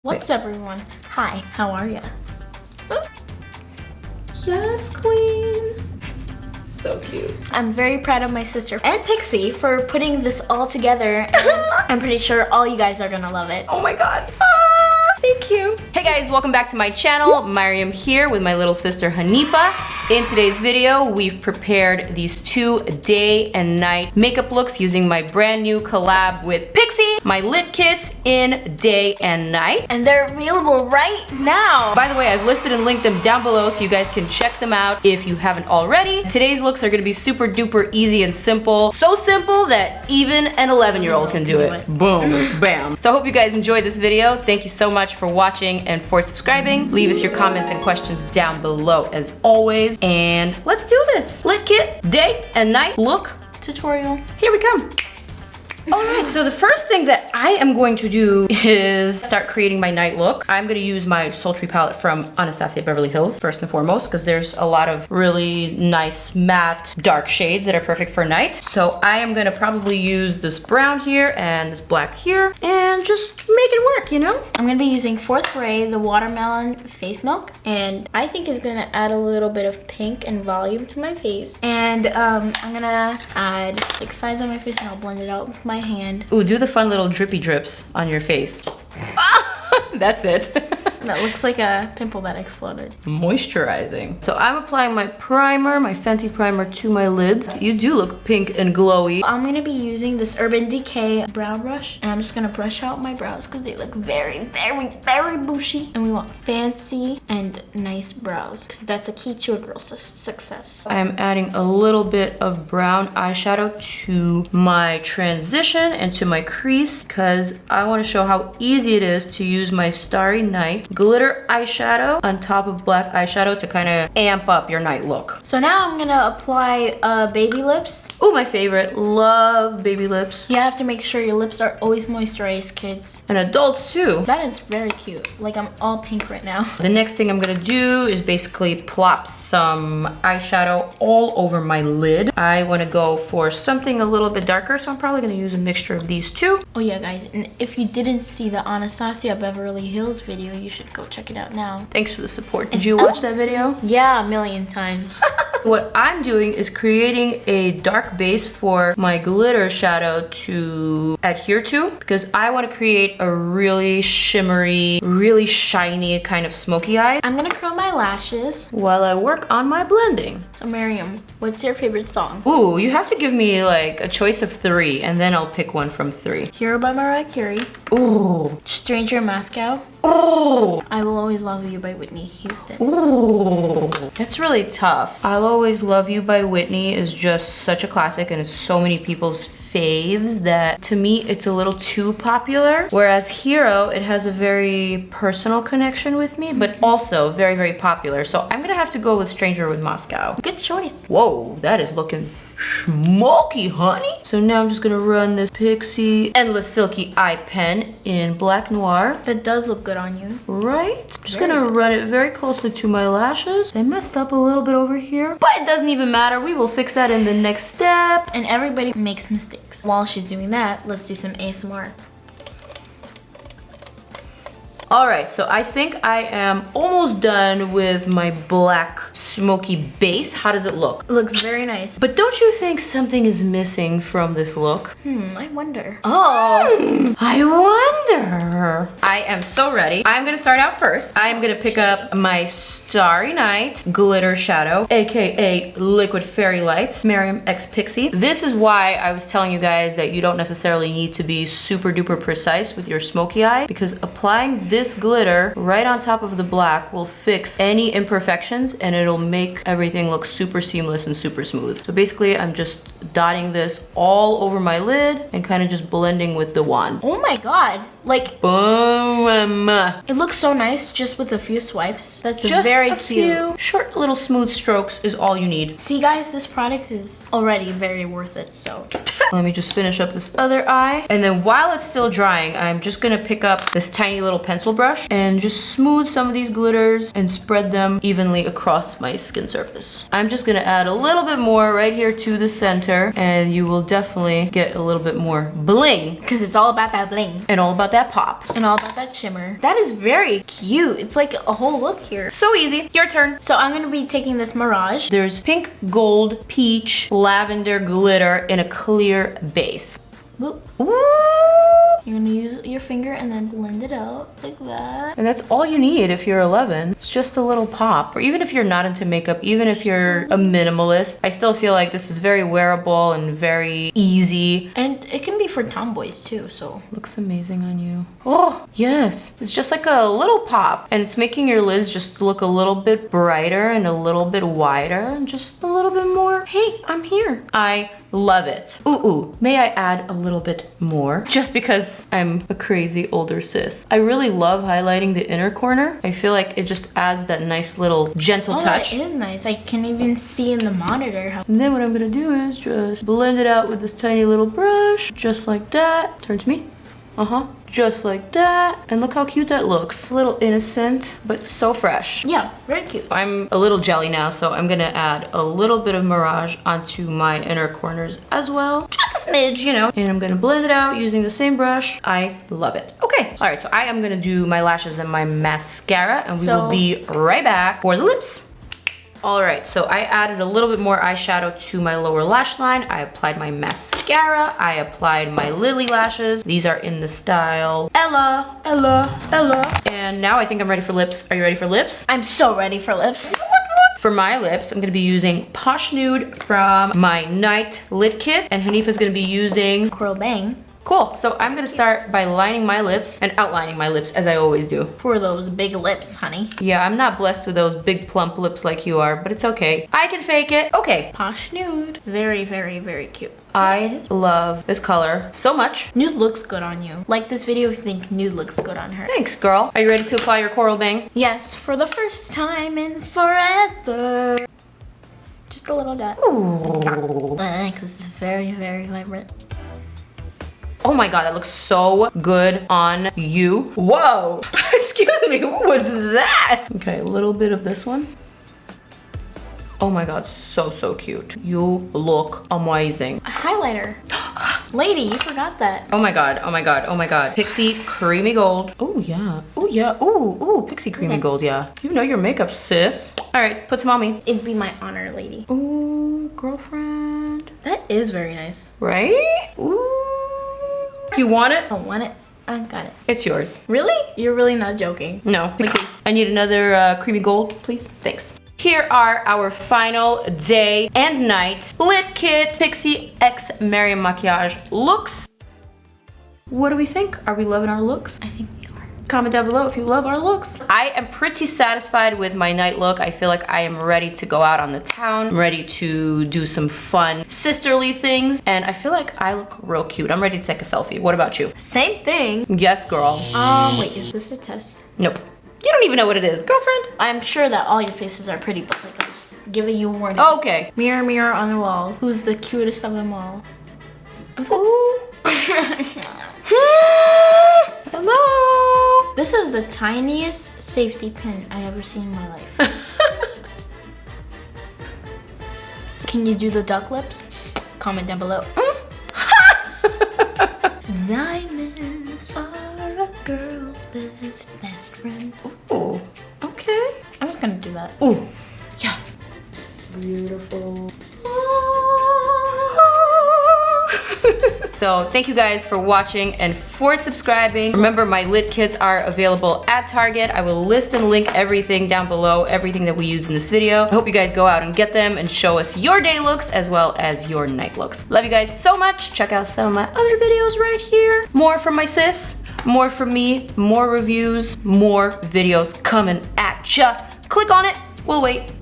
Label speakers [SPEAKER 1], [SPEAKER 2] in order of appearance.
[SPEAKER 1] What's up, everyone? Hi, how are ya? Yes, queen.
[SPEAKER 2] So cute.
[SPEAKER 1] I'm very proud of my sister and Pixi for putting this all together. And I'm pretty sure all you guys are gonna love it.
[SPEAKER 2] Oh my god. Thank you. Hey guys, welcome back to my channel. Maryam here with my little sister Hanifa. In today's video, we've prepared these 2 day and night makeup looks using my brand new collab with Pixi, my lip kits in day and night.
[SPEAKER 1] And they're available right now.
[SPEAKER 2] By the way, I've listed and linked them down below so you guys can check them out if you haven't already. Today's looks are gonna be super duper easy and simple. So simple that even an 11-year-old can do it. Boom, bam. So I hope you guys enjoyed this video. Thank you so much for watching and for subscribing. Leave us your comments and questions down below as always. And let's do this. Lip kit, day and night look
[SPEAKER 1] Tutorial.
[SPEAKER 2] Here we come. All right, so the first thing that I am going to do is start creating my night look. I'm gonna use my sultry palette from Anastasia Beverly Hills first and foremost, because there's a lot of really nice matte dark shades that are perfect for night. So I am gonna probably use this brown here and this black here and just make it work, you know?
[SPEAKER 1] I'm gonna be using 4th Ray, the watermelon face milk, and I think it's gonna add a little bit of pink and volume to my face. And I'm gonna add like sides on my face and I'll blend it out with my hand.
[SPEAKER 2] Ooh, do the fun little drippy drips on your face. That's it.
[SPEAKER 1] That looks like a pimple that exploded.
[SPEAKER 2] Moisturizing. So I'm applying my primer, my Fenty primer to my lids. You do look pink and glowy.
[SPEAKER 1] I'm gonna be using this Urban Decay brow brush, and I'm just gonna brush out my brows because they look very, very, very bushy. And we want fancy and nice brows because that's a key to a girl's success.
[SPEAKER 2] I am adding a little bit of brown eyeshadow to my transition and to my crease because I want to show how easy it is to use my Starry Night glitter eyeshadow on top of black eyeshadow to kind of amp up your night look.
[SPEAKER 1] So now I'm gonna apply baby lips.
[SPEAKER 2] Ooh, my favorite. Love baby lips.
[SPEAKER 1] You have to make sure your lips are always moisturized, kids.
[SPEAKER 2] And adults too.
[SPEAKER 1] That is very cute. Like I'm all pink right now.
[SPEAKER 2] The next thing I'm gonna do is basically plop some eyeshadow all over my lid. I want to go for something a little bit darker, so I'm probably gonna use a mixture of these two.
[SPEAKER 1] Oh yeah, guys, and if you didn't see the Anastasia Beverly Hills video, you should go check it out now.
[SPEAKER 2] Thanks for the support. Did you watch that video?
[SPEAKER 1] Yeah, a million times.
[SPEAKER 2] What I'm doing is creating a dark base for my glitter shadow to adhere to because I want to create a really shimmery, really shiny kind of smoky eye.
[SPEAKER 1] I'm gonna curl my lashes
[SPEAKER 2] while I work on my blending.
[SPEAKER 1] So Maryam, what's your favorite song?
[SPEAKER 2] Ooh, you have to give me like a choice of 3 and then I'll pick one from 3.
[SPEAKER 1] Hero by Mariah Carey.
[SPEAKER 2] Ooh.
[SPEAKER 1] Stranger in Moscow.
[SPEAKER 2] Oh.
[SPEAKER 1] I Will Always Love You by Whitney Houston.
[SPEAKER 2] Ooh. That's really tough. I'll Always Love You by Whitney is just such a classic and it's so many people's faves that to me it's a little too popular. Whereas Hero, it has a very personal connection with me, but also very, very popular. So I'm gonna have to go with Stranger in Moscow.
[SPEAKER 1] Good choice.
[SPEAKER 2] Whoa, that is looking smoky, honey. So now I'm just gonna run this Pixi Endless Silky Eye Pen in Black Noir.
[SPEAKER 1] That does look good on you.
[SPEAKER 2] Right? Just gonna run it very closely to my lashes. I messed up a little bit over here, but it doesn't even matter. We will fix that in the next step.
[SPEAKER 1] And everybody makes mistakes. While she's doing that, let's do some ASMR.
[SPEAKER 2] All right, so I think I am almost done with my black smoky base. How does it look?
[SPEAKER 1] It looks very nice.
[SPEAKER 2] But don't you think something is missing from this look?
[SPEAKER 1] I wonder.
[SPEAKER 2] Oh, I wonder. I am so ready. I'm gonna start out first. I'm gonna pick up my Starry Night glitter shadow, AKA Liquid Fairy Lights, Maryam x Pixi. This is why I was telling you guys that you don't necessarily need to be super duper precise with your smoky eye, because applying this glitter right on top of the black will fix any imperfections and it'll make everything look super seamless and super smooth. So basically I'm just dotting this all over my lid and kind of just blending with the wand.
[SPEAKER 1] Oh my god, like
[SPEAKER 2] boom.
[SPEAKER 1] It looks so nice just with a few swipes. That's
[SPEAKER 2] just
[SPEAKER 1] very
[SPEAKER 2] a
[SPEAKER 1] cute.
[SPEAKER 2] Few short little smooth strokes is all you need.
[SPEAKER 1] See guys, this product is already very worth it, so
[SPEAKER 2] Let me just finish up this other eye. And then while it's still drying, I'm just gonna pick up this tiny little pencil brush and just smooth some of these glitters and spread them evenly across my skin surface. I'm just gonna add a little bit more right here to the center, and you will definitely get a little bit more bling.
[SPEAKER 1] Because it's all about that bling.
[SPEAKER 2] And all about that pop.
[SPEAKER 1] And all about that shimmer. That is very cute. It's like a whole look here.
[SPEAKER 2] So easy. Your turn.
[SPEAKER 1] So I'm gonna be taking this Mirage.
[SPEAKER 2] There's pink, gold, peach, lavender glitter in a clear base.
[SPEAKER 1] Ooh.
[SPEAKER 2] Ooh.
[SPEAKER 1] You're gonna use your finger and then blend it out like that.
[SPEAKER 2] And that's all you need if you're 11. It's just a little pop. Or even if you're not into makeup, even if you're a minimalist, I still feel like this is very wearable and very easy.
[SPEAKER 1] And it can be for tomboys too, so.
[SPEAKER 2] Looks amazing on you. Oh, yes. It's just like a little pop. And it's making your lids just look a little bit brighter and a little bit wider and just a little bit more, hey, I'm here. I love it. Ooh. May I add a little bit more? Just because I'm a crazy older sis. I really love highlighting the inner corner. I feel like it just adds that nice little gentle touch.
[SPEAKER 1] That is nice. I can even see in the monitor how.
[SPEAKER 2] And then what I'm gonna do is just blend it out with this tiny little brush, just like that. Turn to me. Just like that. And look how cute that looks. A little innocent, but so fresh.
[SPEAKER 1] Yeah, very cute.
[SPEAKER 2] I'm a little jelly now, so I'm gonna add a little bit of Mirage onto my inner corners as well. Just a smidge, you know. And I'm gonna blend it out using the same brush. I love it. Okay, all right, so I am gonna do my lashes and my mascara, and we will be right back for the lips. All right, so I added a little bit more eyeshadow to my lower lash line. I applied my mascara. I applied my Lily lashes. These are in the style Ella. And now I think I'm ready for lips. Are you ready for lips?
[SPEAKER 1] I'm so ready for lips.
[SPEAKER 2] For my lips, I'm gonna be using Posh Nude from my Night Lip Kit, and Hanifa's gonna be using
[SPEAKER 1] Coral Bang.
[SPEAKER 2] Cool, so I'm gonna start by lining my lips and outlining my lips as I always do.
[SPEAKER 1] For those big lips, honey.
[SPEAKER 2] Yeah, I'm not blessed with those big plump lips like you are, but it's okay. I can fake it. Okay.
[SPEAKER 1] Posh Nude. Very, very, very cute.
[SPEAKER 2] I love this color so much.
[SPEAKER 1] Nude looks good on you. Like this video if you think nude looks good on her.
[SPEAKER 2] Thanks, girl. Are you ready to apply your Coral Bang?
[SPEAKER 1] Yes, for the first time in forever. Just a little dot.
[SPEAKER 2] Ooh.
[SPEAKER 1] Because it's very, very vibrant.
[SPEAKER 2] Oh my god, that looks so good on you. Whoa! Excuse me, what was that? Okay, a little bit of this one. Oh my god, so cute. You look amazing.
[SPEAKER 1] A highlighter. Lady, you forgot that.
[SPEAKER 2] Oh my god. Pixi Creamy Gold. Oh yeah. Ooh, Pixi Creamy Gold, yeah. You know your makeup, sis. All right, put some on me.
[SPEAKER 1] It'd be my honor, lady.
[SPEAKER 2] Ooh, girlfriend.
[SPEAKER 1] That is very nice.
[SPEAKER 2] Right? Ooh. You want it?
[SPEAKER 1] I want it. I got it.
[SPEAKER 2] It's yours.
[SPEAKER 1] Really? You're really not joking.
[SPEAKER 2] No. Pixi, I need another creamy gold, please. Thanks. Here are our final day and night Lip Kit Pixi X Maryam Maquillage looks. What do we think? Are we loving our looks?
[SPEAKER 1] I think we are.
[SPEAKER 2] Comment down below if you love our looks. I am pretty satisfied with my night look. I feel like I am ready to go out on the town. I'm ready to do some fun sisterly things. And I feel like I look real cute. I'm ready to take a selfie. What about you?
[SPEAKER 1] Same thing.
[SPEAKER 2] Yes, girl.
[SPEAKER 1] Wait, is this a test?
[SPEAKER 2] Nope. You don't even know what it is, girlfriend.
[SPEAKER 1] I'm sure that all your faces are pretty, but like I'm just giving you a warning.
[SPEAKER 2] Okay.
[SPEAKER 1] Mirror, mirror on the wall. Who's the cutest of them all? Oh, that's...
[SPEAKER 2] Hello.
[SPEAKER 1] This is the tiniest safety pin I ever seen in my life. Can you do the duck lips? Comment down below. Diamonds are a girl's best friend.
[SPEAKER 2] Ooh, okay.
[SPEAKER 1] I'm just gonna do that.
[SPEAKER 2] Ooh, yeah.
[SPEAKER 1] Beautiful.
[SPEAKER 2] So thank you guys for watching and for subscribing. Remember, my lit kits are available at Target. I will list and link everything down below, everything that we used in this video. I hope you guys go out and get them and show us your day looks as well as your night looks. Love you guys so much. Check out some of my other videos right here. More from my sis, more from me, more reviews, more videos coming at ya. Click on it. We'll wait.